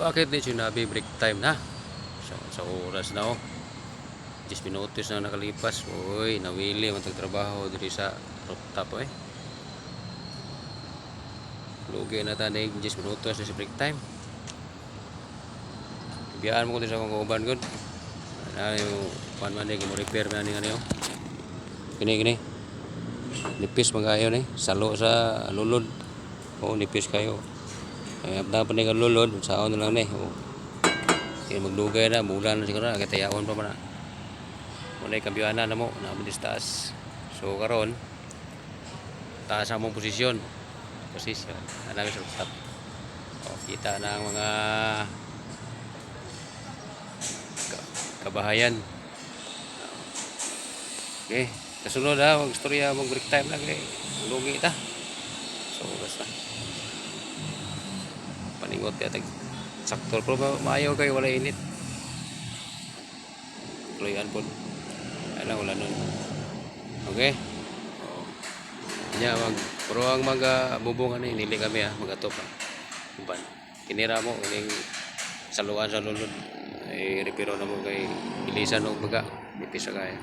Bakit di sinabi break time na? Sa oras na 10 minutos na nakalipas. Uy, nawili magtrabaho diri sa rooftop Lugi na ta ning 10 minutos na sa break time. Biyaan mo ko sa akong kauban gud. Ano yung pan man mo repair man ning ano. Gini. Nipis magayo ni salo sa lulod. Nipis kayo. Abda pa ni lulod, saon na lang ni. Maglugay na, bulan na siguro na, katayaon pa man na. Muna kampiyonan na mo, naman taas. So karon taas ang mong posisyon. Namin sa rooftop. Kita na ang mga kabahayan. Okay, kasunod ang istorya mong break time lang lugi ta. So basta paningot ya saktor pero maayo kayo wala init. Tuloyan po. Wala nun. Okay? Pero ang bubungan ni nili kami magatop Uban. Kinira mo ining saluan sa lulod. Repiro na mo kay ilisan og baga. Nipis kaya.